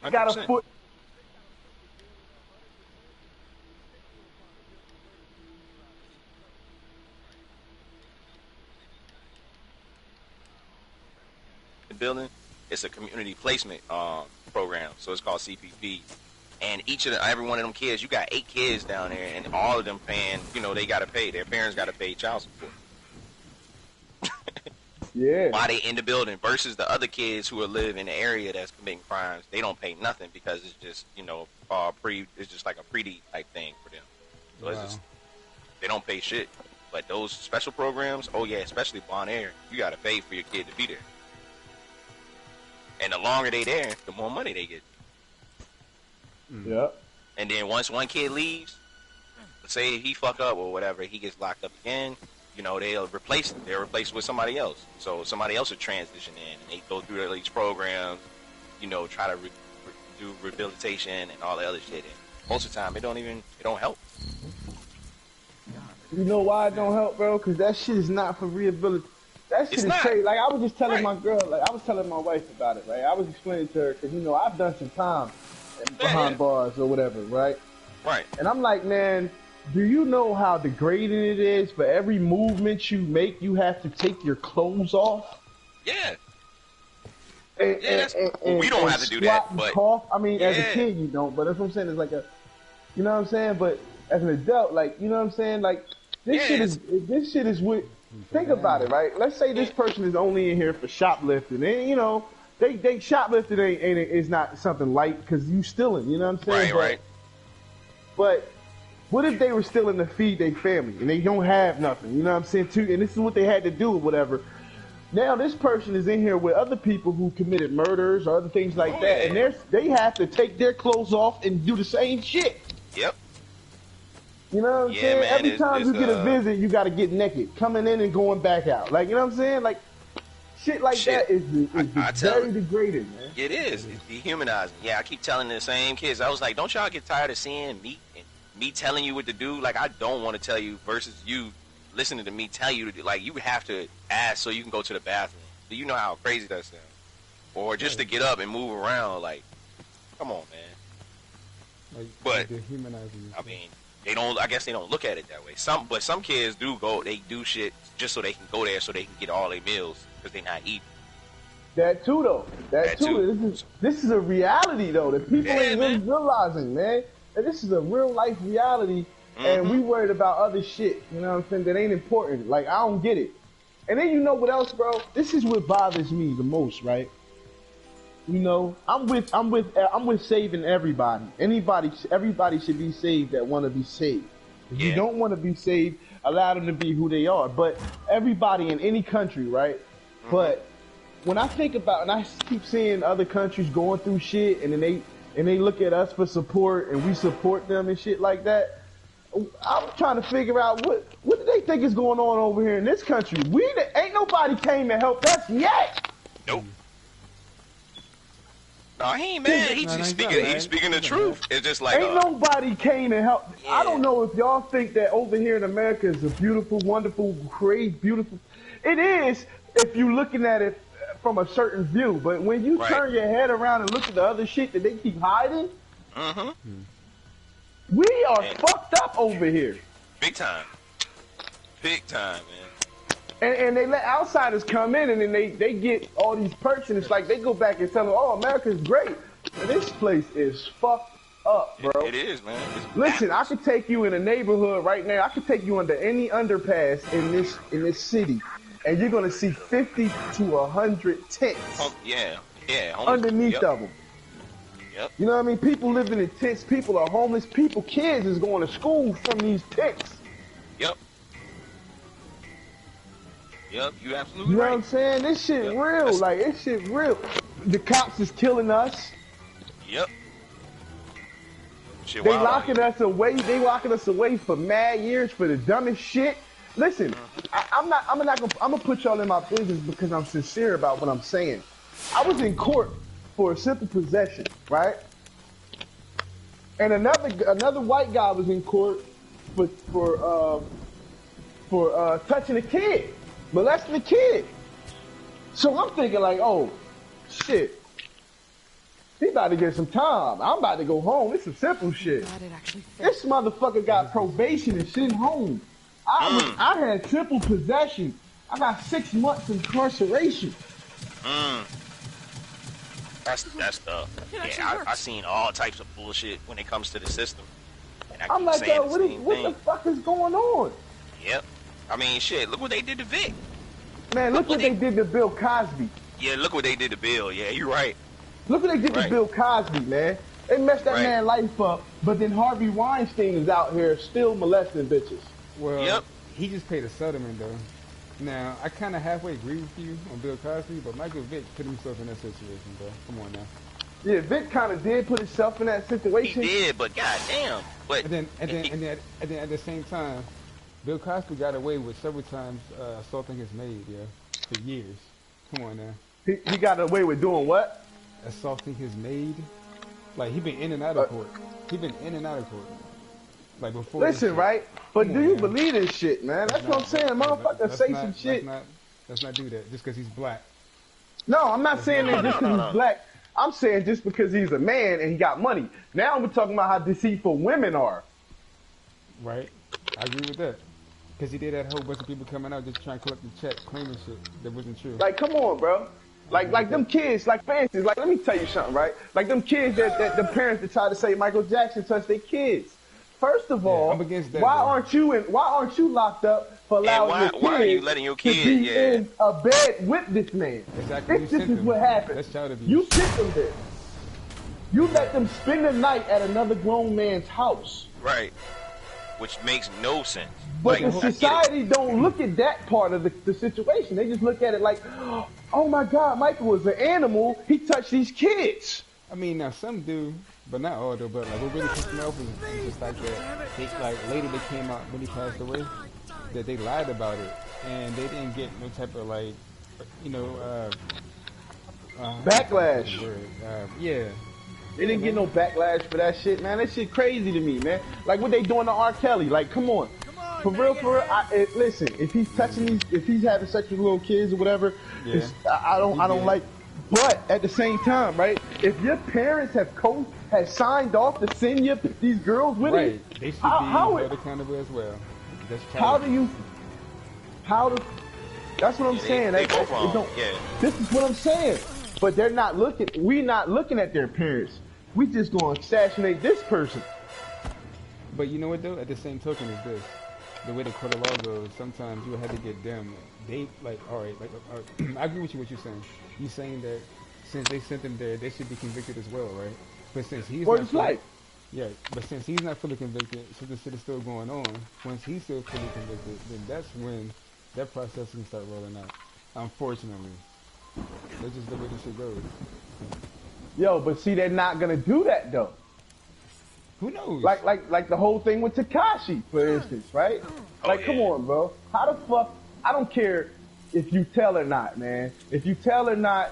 got a foot. Building, it's a community placement program, so it's called CPP. And every one of them kids, you got 8 kids down there, and all of them paying, they got to pay. Their parents got to pay child support. Yeah. While they in the building, versus the other kids who live in the area that's committing crimes, they don't pay nothing because it's just, it's just like a pre type thing for them. So it's just, they don't pay shit. But those special programs, oh yeah, especially Bon Air, you got to pay for your kid to be there. And the longer they there, the more money they get. Yep. And then once one kid leaves, let's say he fuck up or whatever, he gets locked up again, they'll replace him. They're replaced with somebody else. So somebody else will transition in, and they go through these programs, try to do rehabilitation and all the other shit. And most of the time, it don't help. You know why it don't help, bro? Because that shit is not for rehabilitation. That shit is crazy. Like, I was just telling my girl, I was telling my wife about it, right? I was explaining to her, because, I've done some time behind bars or whatever, right? Right. And I'm like, man, do you know how degrading it is? For every movement you make, you have to take your clothes off? Yeah. And we don't have to do that, but... Cough. I mean, as a kid, you don't, but that's what I'm saying. It's like you know what I'm saying? But as an adult, like, you know what I'm saying? Like, this shit is what... Think about it, right? Let's say this person is only in here for shoplifting, and they shoplifting is not something light because you stealing. You know what I'm saying? Right. But what if they were stealing to feed their family and they don't have nothing? You know what I'm saying? Too, and this is what they had to do or whatever. Now this person is in here with other people who committed murders or other things like that, and they have to take their clothes off and do the same shit. Yep. You know what I'm saying? Man, every time you get a visit, you got to get naked, coming in and going back out. Like, you know what I'm saying? Like, shit like that is very degrading, man. It is. It's dehumanizing. Yeah, I keep telling the same kids. I was like, don't y'all get tired of seeing me telling you what to do? Like, I don't want to tell you versus you listening to me tell you to do. Like, you have to ask so you can go to the bathroom. Do you know how crazy that sounds? Or just to get up and move around. Like, come on, man. Like, but dehumanizing. I mean. I guess they don't look at it that way. Some kids they do shit just so they can go there so they can get all their meals because they're not eating. That too, though. That too. This is a reality, though, that people ain't really realizing, man. That this is a real life reality, and we worried about other shit. You know what I'm saying? That ain't important. Like, I don't get it. And then you know what else, bro? This is what bothers me the most, right? I'm with saving everybody. Everybody should be saved that want to be saved. If you don't want to be saved, allow them to be who they are. But everybody in any country, right? But when I think about, and I keep seeing other countries going through shit, and then they look at us for support, and we support them and shit like that. I'm trying to figure out what do they think is going on over here in this country? Ain't nobody came and helped us yet. Nope. No, he ain't mad. He's speaking the truth. It's just like ain't nobody came and helped. Yeah. I don't know if y'all think that over here in America is a beautiful, wonderful, great, beautiful. It is if you're looking at it from a certain view. But when you turn your head around and look at the other shit that they keep hiding, we are fucked up over here. Big time, man. And they let outsiders come in, and then they get all these perks, and it's like they go back and tell them, oh, America's great. And this place is fucked up, bro. It is, man. Listen, I could take you in a neighborhood right now. I could take you under any underpass in this city, and you're gonna see 50 to 100 tents. Underneath of them. Yep. You know what I mean? People living in tents. People are homeless. Kids is going to school from these tents. Yep. Yep, you absolutely You know what I'm saying? This shit real. Like, this shit real. The cops is killing us. Yep. Shit, they locking us away. They locking us away for mad years for the dumbest shit. Listen, I'm gonna put y'all in my business because I'm sincere about what I'm saying. I was in court for a simple possession, right? And another white guy was in court for touching a kid. Molesting the kid. So I'm thinking like, oh, shit. He about to get some time. I'm about to go home. It's some simple shit. God, it actually fit. This motherfucker got probation and sent home. I had simple possession. I got 6 months incarceration. That's tough. Yeah, I seen all types of bullshit when it comes to the system. And I I'm keep like, saying yo, what the fuck is going on? Yep. I mean, shit, look what they did to Vic. Man, look what they did to Bill Cosby. Yeah, look what they did to Bill. Yeah, you're right. Look what they did to Bill Cosby, man. They messed that man's life up, but then Harvey Weinstein is out here still molesting bitches. Well, he just paid a settlement, though. Now, I kind of halfway agree with you on Bill Cosby, but Michael Vick put himself in that situation, bro. Come on now. Yeah, Vic kind of did put himself in that situation. He did, but goddamn. But and then at the same time, Bill Cosby got away with several times assaulting his maid, for years. Come on now. He got away with doing what? Assaulting his maid. Like, he been in and out of court. He been in and out of court. Like, before. Listen, right? But do you believe this shit, man? That's what I'm saying. Motherfucker say some shit. Let's not do that just because he's black. No, I'm not saying that just because he's black. I'm saying just because he's a man and he got money. Now we're talking about how deceitful women are. Right. I agree with that. Because he did that whole bunch of people coming out just trying to collect the check, claiming shit that wasn't true. Like, come on, bro. Like them kids, like for instance, like let me tell you something, right? Like them kids that the parents that try to say Michael Jackson touched their kids. First of all, I'm against that, why aren't you locked up for allowing your kids why are you letting your kids to be in a bed with this man? Exactly. This is what happened. That's child abuse. You sent them there. You let them spend the night at another grown man's house. Right. Which makes no sense. But the society don't look at that part of the situation. They just look at it like, oh my God, Michael was an animal. He touched these kids. I mean, now some do, but not all though. But like, what really pissed me off was just like that. Later they came out when he passed away, that they lied about it, and they didn't get no type of like, backlash. Yeah. They didn't get no backlash for that shit, man. That shit crazy to me, man. Like what they doing to R. Kelly. Like, come on. For real. Listen, if he's touching these, if he's having sex with little kids or whatever, I don't like. But at the same time, right? If your parents have signed off to send you these girls with right, you, they should be held accountable as well. That's what I'm saying. This is what I'm saying. But they're not looking. We're not looking at their parents. We just gonna assassinate this person. But you know what though? At the same token is this. The way the court of law goes, sometimes you had to get them. They like, all right, I agree with you what you're saying. You're saying that since they sent them there, they should be convicted as well, right? But since he's not but since he's not fully convicted, so the shit is still going on. Once he's still fully convicted, then that's when that process can start rolling out. Unfortunately, that's just the way this shit goes. Yo, but see, they're not gonna do that though. Who knows? Like the whole thing with Tekashi, for instance, right? Come on, bro. How the fuck? I don't care if you tell or not, man. If you tell or not,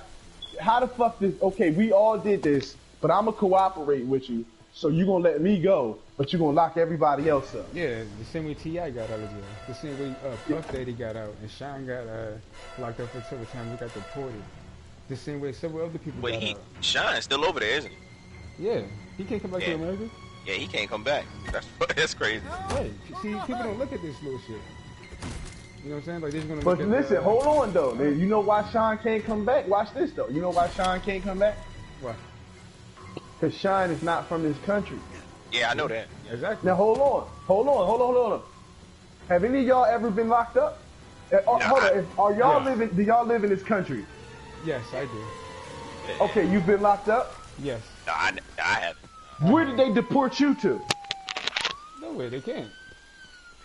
how the fuck this? Okay, we all did this, but I'm gonna cooperate with you. So you gonna let me go, but you gonna lock everybody else up? Yeah, the same way T.I. got out of jail. The same way Puff Daddy got out, and Sean got locked up for several times. We got deported. The same way several other people got out. Sean's still over there, isn't he? Yeah, he can't come back to America. Yeah, he can't come back. That's crazy. Hey, see, people don't look at this little shit. You know what I'm saying? Like, they're gonna. But listen, hold on though. You know why Sean can't come back? Watch this though. You know why Sean can't come back? Why? Because Sean is not from this country. Yeah, I know that. Exactly. Now hold on. Have any of y'all ever been locked up? Hold on. Do y'all live in this country? Yes, I do. Okay, you've been locked up? Yes. No, I haven't. Where did they deport you to? No way, they can't.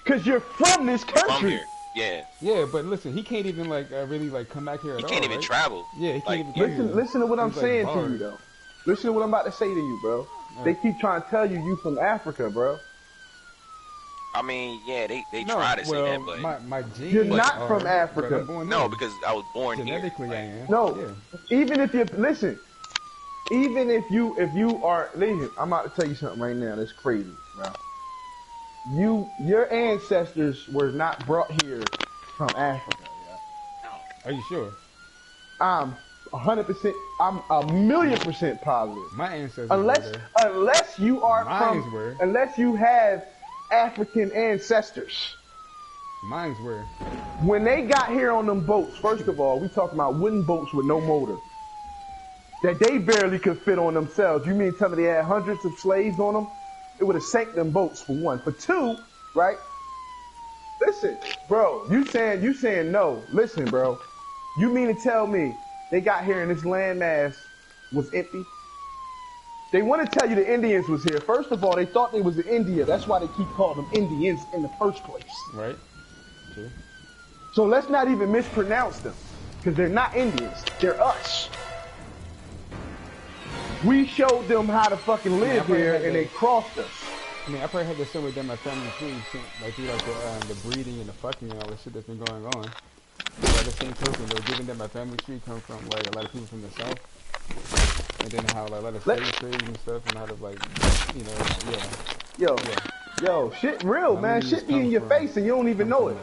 Because you're from this country. From here. Yeah. Yeah, but listen, he can't even really come back here at all. He can't even travel. Yeah, he can't even. Listen to what I'm saying to you though. Listen to what I'm about to say to you, bro. They keep trying to tell you from Africa, bro. I mean, yeah, they try to say that, but my genes you're not from Africa. No, because I was born genetically here. I am. No, even if you are, listen, I'm about to tell you something right now that's crazy, bro. Your ancestors were not brought here from Africa. Are you sure? 100%. I'm 1,000,000% positive. My ancestors Unless you are unless you have African ancestors. Mine's were. When they got here on them boats, first of all, we talking about wooden boats with no motor. That they barely could fit on themselves. You mean tell me they had hundreds of slaves on them? It would have sank them boats for one. For two, right? Listen, bro, you saying no. Listen, bro. You mean to tell me they got here and this landmass was empty? They want to tell you the Indians was here. First of all, they thought they was in India. That's why they keep calling them Indians in the first place. Right. True. So let's not even mispronounce them. Because they're not Indians. They're us. We showed them how to fucking live here and they crossed us. I mean, I probably had this similar than my family tree, like through like the breeding and the fucking and all the shit that's been going on. But at the same token, though, given that my family tree come from like a lot of people from the south, and then how like a lot of slave trade and stuff, and how to like, you know, Yo, shit real, man. Shit be in your face and you don't even know it.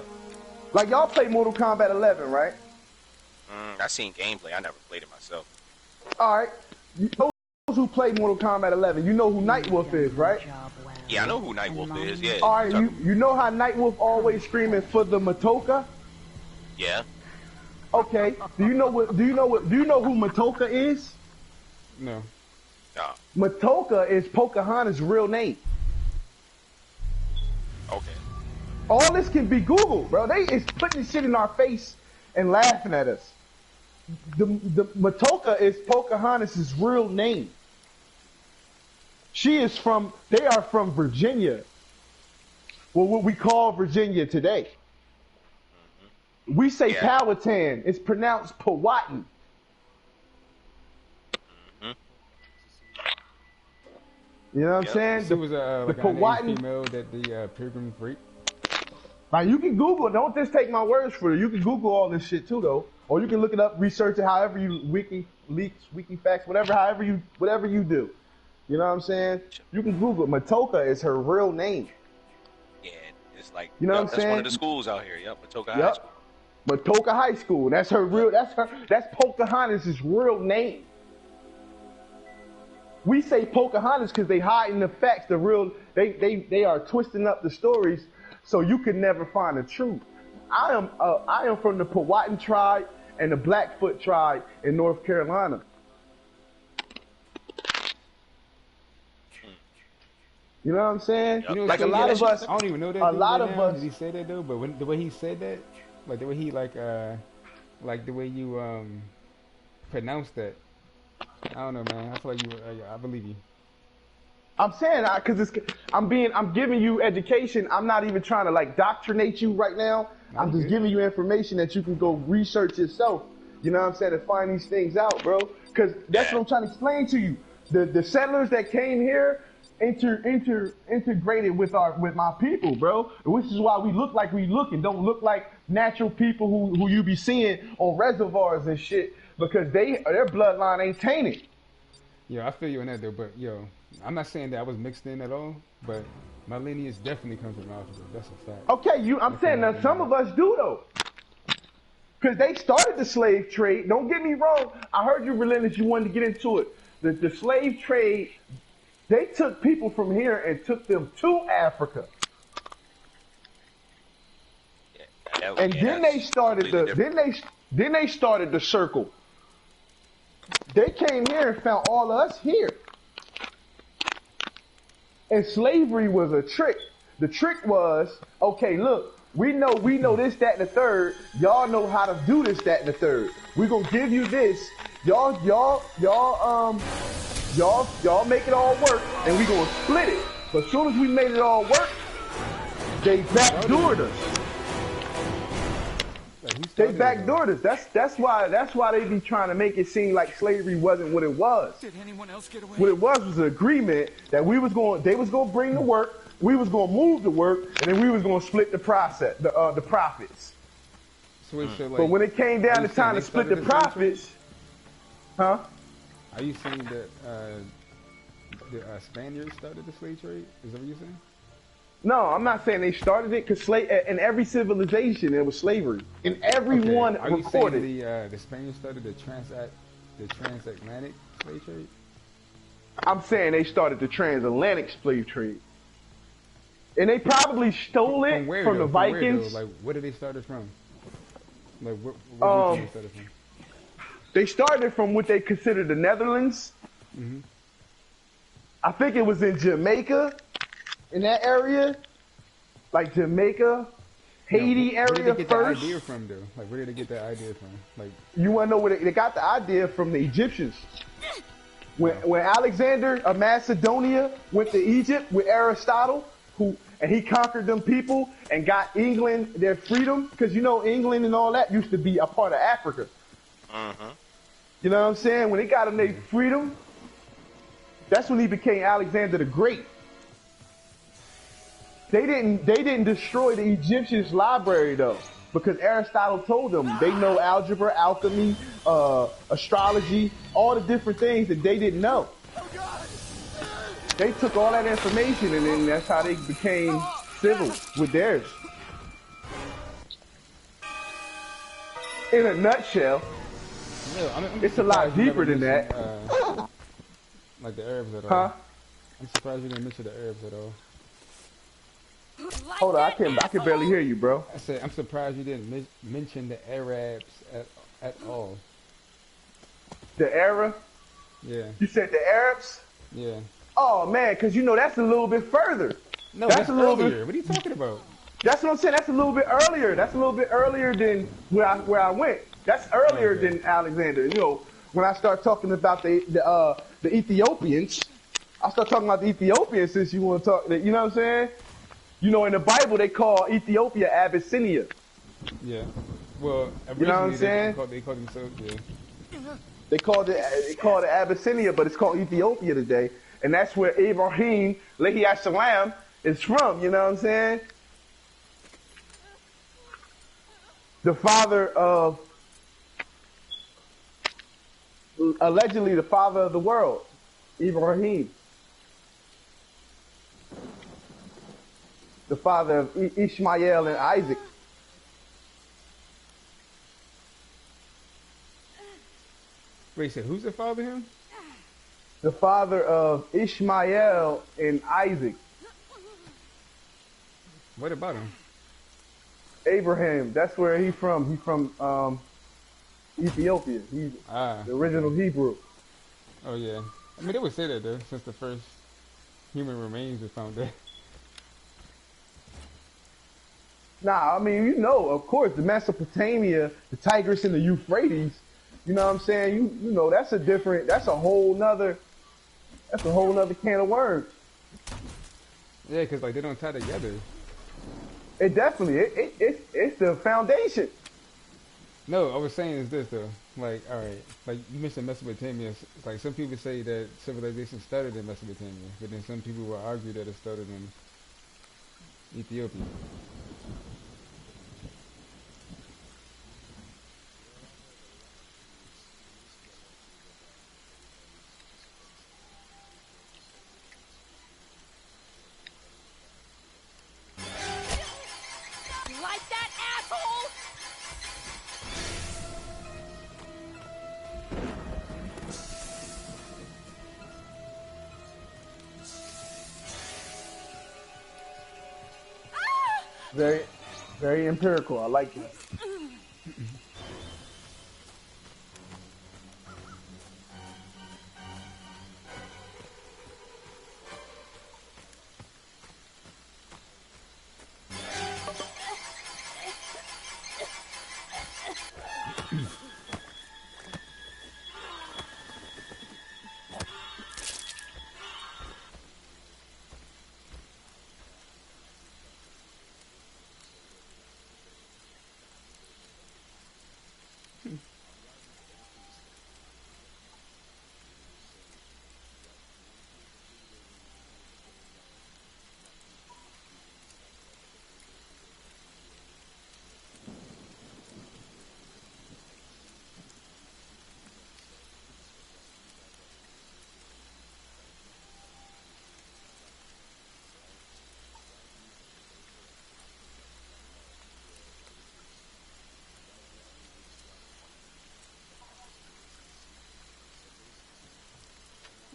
Like y'all play Mortal Kombat 11, right? I seen gameplay. I never played it myself. All right. Those who play Mortal Kombat 11, you know who Nightwolf is, right? Yeah, I know who Nightwolf is. Yeah. All right, you know how Nightwolf always screaming for the Matoka? Yeah. Okay. Do you know who Matoka is? No. Matoka is Pocahontas' real name. Okay. All this can be Googled, bro. They is putting shit in our face and laughing at us. The Matoka is Pocahontas' real name. They are from Virginia. Well, what we call Virginia today. Mm-hmm. We say Powhatan. It's pronounced Powhatan. Mm-hmm. You know what I'm saying? It was like the Powhatan female that the Pilgrims raped. Like you can Google it. Don't just take my words for it. You can Google all this shit too, though. Or you can look it up, research it, however you WikiFacts, whatever you do. You know what I'm saying? You can Google it. Matoka is her real name. Yeah, it's like you know what I'm saying? That's one of the schools out here. Yep, Matoka High School. Matoka High School. That's her real. That's Pocahontas' real name. We say Pocahontas because they hiding the facts. The real. They are twisting up the stories so you can never find the truth. I am from the Powhatan tribe and the Blackfoot tribe in North Carolina. You know what I'm saying? You know, like a lot of us. I don't even know that. A lot of us. Did he say that though? But the way he said that, like the way he like the way you pronounce that. I don't know, man. I feel like I believe you. I'm saying because I'm giving you education. I'm not even trying to like doctrinate you right now. I'm just giving you information that you can go research yourself. You know what I'm saying? To find these things out, bro. Because that's what I'm trying to explain to you. The settlers that came here integrated with my people, bro. Which is why we look like we look and don't look like natural people who you be seeing on reservoirs and shit. Because their bloodline ain't tainted. Yeah, I feel you on that though. But yo, I'm not saying that I was mixed in at all, but my lineage definitely comes from Africa. That's a fact. Okay, I'm saying that some of us do though. Because they started the slave trade. Don't get me wrong. I heard you relentless. You wanted to get into it. The slave trade, they took people from here and took them to Africa. And then they started they started the circle. They came here and found all of us here. And slavery was a trick. The trick was, okay, look, we know this, that, and the third. Y'all know how to do this, that, and the third. We're gonna give you this. Y'all make it all work, and we gonna split it. But as soon as we made it all work, they backdoored us. They backdoored us. That's why they be trying to make it seem like slavery wasn't what it was. Did anyone else get away? What it was an agreement that they was gonna bring the work, we was gonna move the work, and then we was gonna split the profits. So like, but when it came down to time to split the profits, huh? Are you saying that the Spaniards started the slave trade? Is that what you're saying? No, I'm not saying they started it because in every civilization there was slavery. In every one Are you recorded. saying the Spaniards started the the transatlantic slave trade? I'm saying they started the transatlantic slave trade. And they probably stole it From where, from though? the From where, Vikings. though? Like, where did they start it from? Like, what region they started from? They started from what they consider the Netherlands. Mm-hmm. I think it was in Jamaica, in that area, like Jamaica, Haiti Now, where did area they get first. the idea from, though? Like, where did they get that idea from? Like, You want to know where they got the idea from? The Egyptians. When Alexander of Macedonia went to Egypt with Aristotle, and he conquered them people and got England their freedom, because you know England and all that used to be a part of Africa. You know what I'm saying? When they got them their freedom, that's when he became Alexander the Great. They didn't destroy the Egyptians' library though, because Aristotle told them they know algebra, alchemy, astrology, all the different things that they didn't know. They took all that information, and then that's how they became civil with theirs. In a nutshell, I'm it's a lot surprised you never deeper than that. mentioned, like the Arabs at all. Huh? I'm surprised you didn't mention the Arabs at all. Hold on, I can barely hear you, bro. I said I'm surprised you didn't mention the Arabs at all. The era? Yeah. You said the Arabs? Yeah. Oh man, because you know that's a little bit further. No, that's a little earlier. What are you talking about? That's what I'm saying. That's a little bit earlier. That's a little bit earlier than where I went. That's earlier than Alexander. You know, when I start talking about the Ethiopians, I start talking about the Ethiopians since you want to talk. You know what I'm saying? You know, in the Bible they call Ethiopia Abyssinia. Yeah. Well, you know what I'm saying? They called themselves. Yeah. They called it Abyssinia, but it's called Ethiopia today, and that's where Ibrahim Lehi Salam is from. You know what I'm saying? Allegedly the father of the world, Ibrahim. The father of Ishmael and Isaac. Wait, so who's the father of him? The father of Ishmael and Isaac. What about him? Abraham, that's where he's from. He's from Ethiopia. He's the original Hebrew. Oh yeah. I mean, they would say that though, since the first human remains were found there. Nah, I mean, you know, of course, the Mesopotamia, the Tigris and the Euphrates, you know what I'm saying? You know, that's a whole nother can of worms. Yeah, because like they don't tie together. It definitely, it's the foundation. No, I was saying is this though. Like, all right, like you mentioned Mesopotamia. Like some people say that civilization started in Mesopotamia, but then some people will argue that it started in Ethiopia. Like that, asshole! Very, very empirical. I like it.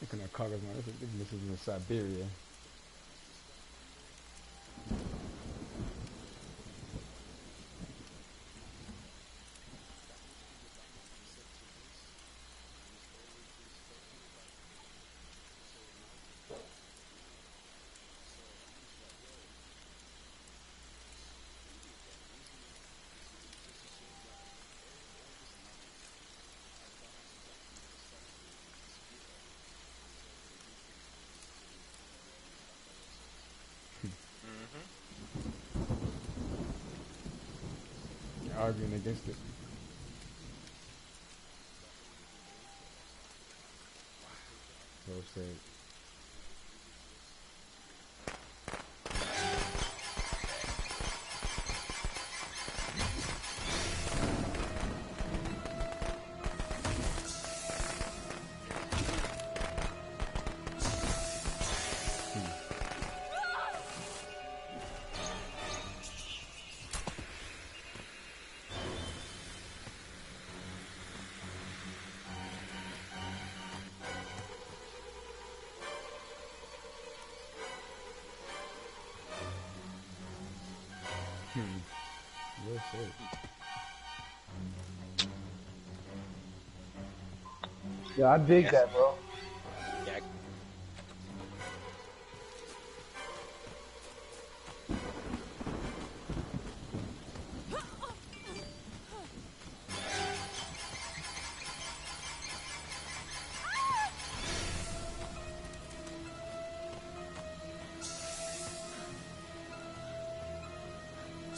Looking at Caucasus, man. This is in Siberia. Arguing against it. So sad. Well said. Yeah, I dig that, bro. Yeah.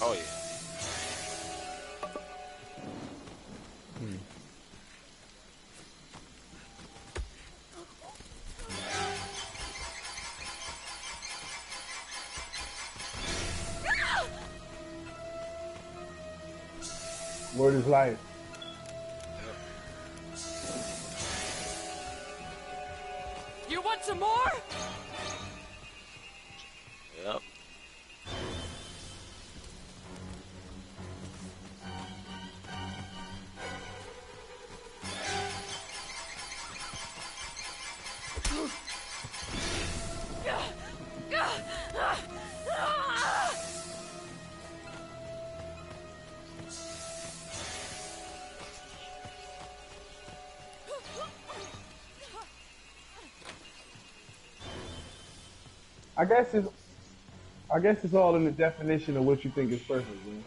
Oh yeah. Word is life. You want some more? Yep. I guess it's all in the definition of what you think is perfect, man.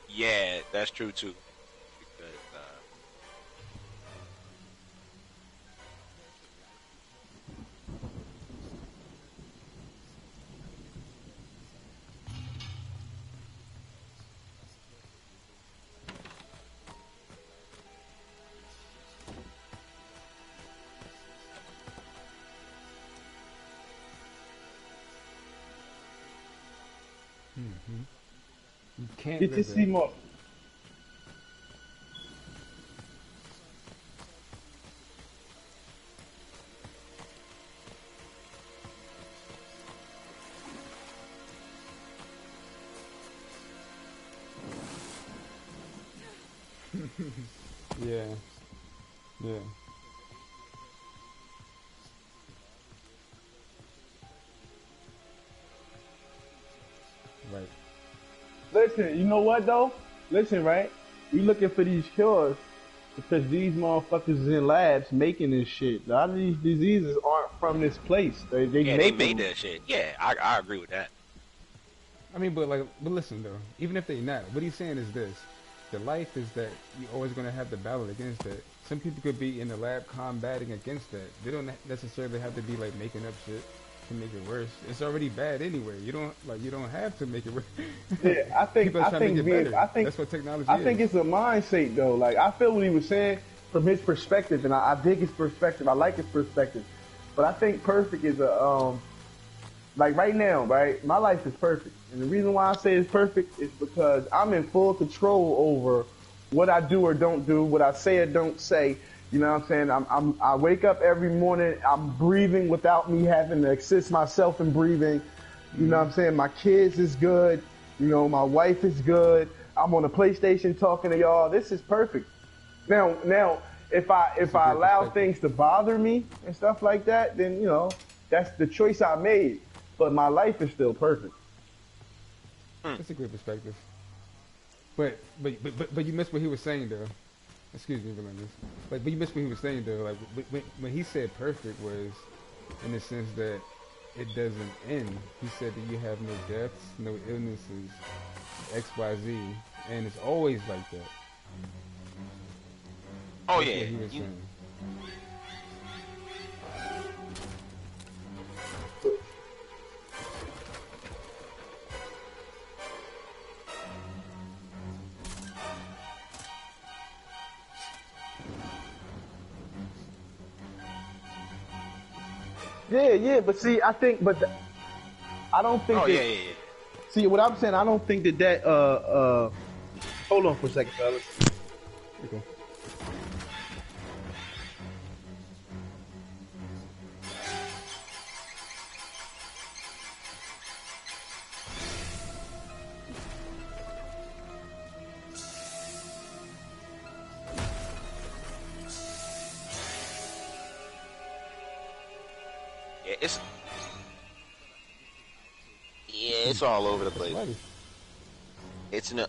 Yeah, that's true too. Because You can't Get to live see it. more. Yeah. Yeah. Right. Listen, you know what though? Listen, right? We looking for these cures because these motherfuckers is in labs making this shit. A lot of these diseases aren't from this place. They yeah, they make made them. that shit. Yeah, I agree with that. I mean, but listen though. Even if they not, what he's saying is this: the life is that you're always gonna have to battle against that. Some people could be in the lab combating against that. They don't necessarily have to be like making up shit to make it worse. It's already bad anyway. You don't have to make it worse. Yeah, I think People are trying to make it better. That's what technology I is. think it's a mindset though. Like I feel what he was saying from his perspective, and I dig his perspective. I like his perspective, but I think perfect is a like right now, right? My life is perfect, and the reason why I say it's perfect is because I'm in full control over what I do or don't do, what I say or don't say. You know what I'm saying? I wake up every morning, I'm breathing without me having to assist myself in breathing. You know what I'm saying? My kids is good. You know, my wife is good. I'm on the PlayStation talking to y'all. This is perfect. Now, if I allow things to bother me and stuff like that, then that's the choice I made. But my life is still perfect. That's a great perspective. But you missed what he was saying though. Excuse me, Belinda. But you missed what he was saying though. Like when he said perfect was in the sense that it doesn't end. He said that you have no deaths, no illnesses, X, Y, Z, and it's always like that. Oh That's yeah. what he was saying. Yeah, but see, I think, I don't think. Oh that, yeah. See, what I'm saying, I don't think that hold on for a second, fellas. Okay. It's all over the place. Bloody. It's no.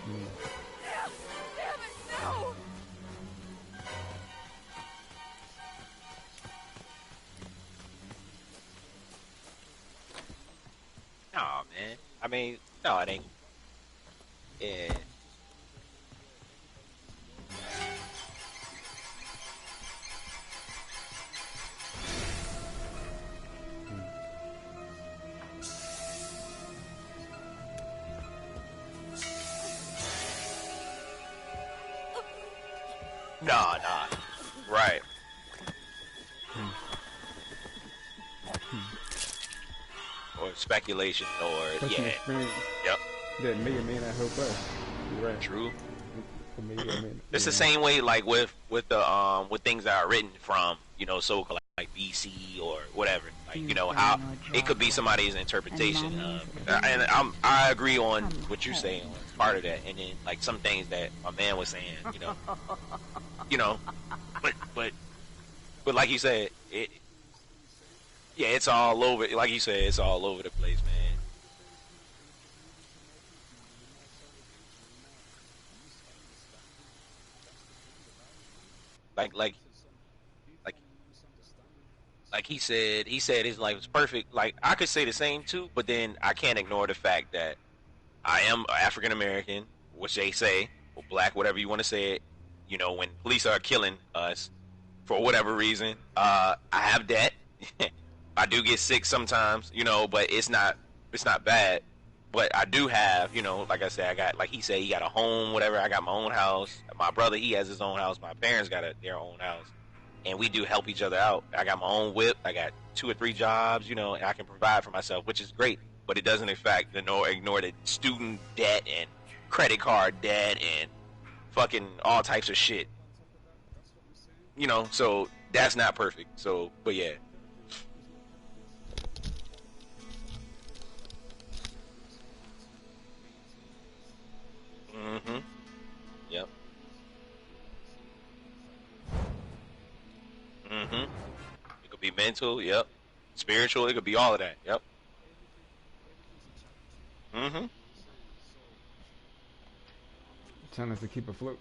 Damn it, no! Nah, man. I mean, no, it ain't. Yeah. Nah. Right. Or speculation, or Personal yeah. experience Yep. that may or may not help us. You're right. True. Or may or may not. It's the same way, like with the with things that are written from so-called like BC or whatever. Like how it could be somebody's interpretation of, and I agree on what you're saying on part of that, and then like some things that my man was saying, but like you said, it's all over. Like you said, it's all over the place, man. Like he said his life was perfect. Like I could say the same too, but then I can't ignore the fact that I am African American, which they say, or black, whatever you want to say it. When police are killing us for whatever reason, I have debt. I do get sick sometimes, but it's not bad. But I do have, like I said, I got, like he said, he got a home, whatever. I got my own house. My brother, he has his own house. My parents got their own house. And we do help each other out. I got my own whip. I got 2 or 3 jobs, and I can provide for myself, which is great. But it doesn't ignore the student debt and credit card debt and fucking all types of shit. So that's not perfect. So, but yeah. Mm-hmm. Yep. Mm-hmm. It could be mental, yep. Spiritual, it could be all of that, yep. Mm-hmm. Telling us to keep afloat.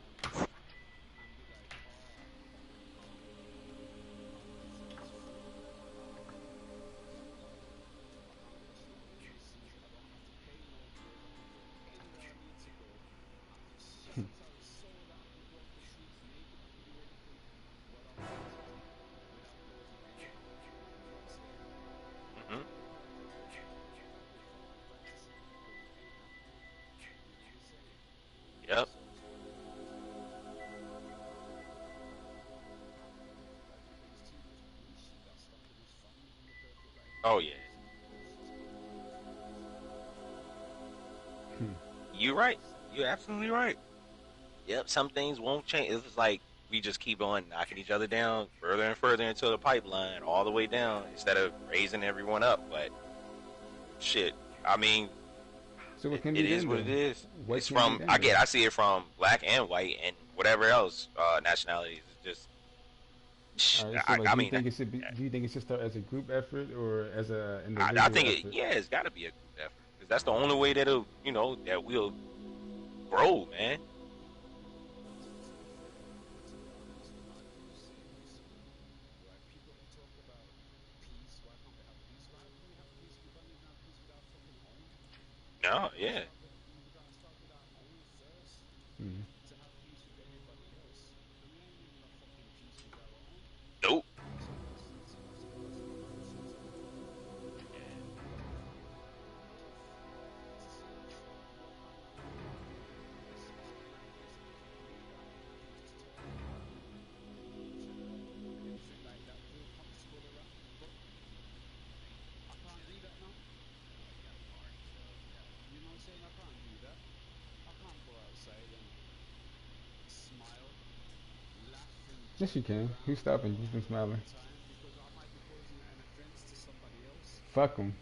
Mm-hmm. Yep. Oh yeah. You're right. You're absolutely right. Yep, some things won't change. It's just like we just keep on knocking each other down further and further into the pipeline, all the way down, instead of raising everyone up. But shit, I mean, So what can It be is done, what it though? is. What It's can be from done, I see it from black and white and whatever else nationalities. It's just All right. So like, I mean do you think it should start as a group effort or as a I individual think effort? it's got to be a group effort because that's the only way that'll that we'll grow, man. No, yeah, Mm. nope. Yes, you can. Who's stopping you from smiling? Fuck them.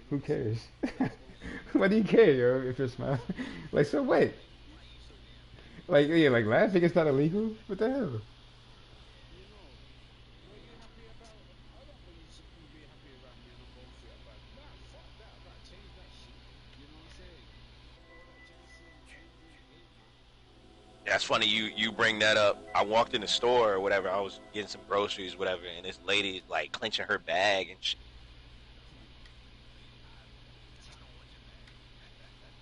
Who cares? What do you care, yo, if you're smiling? Like, so what? Like, yeah, like laughing is not illegal? What the hell? That's funny you bring that up. I walked in the store or whatever. I was getting some groceries, whatever, and this lady is like clenching her bag and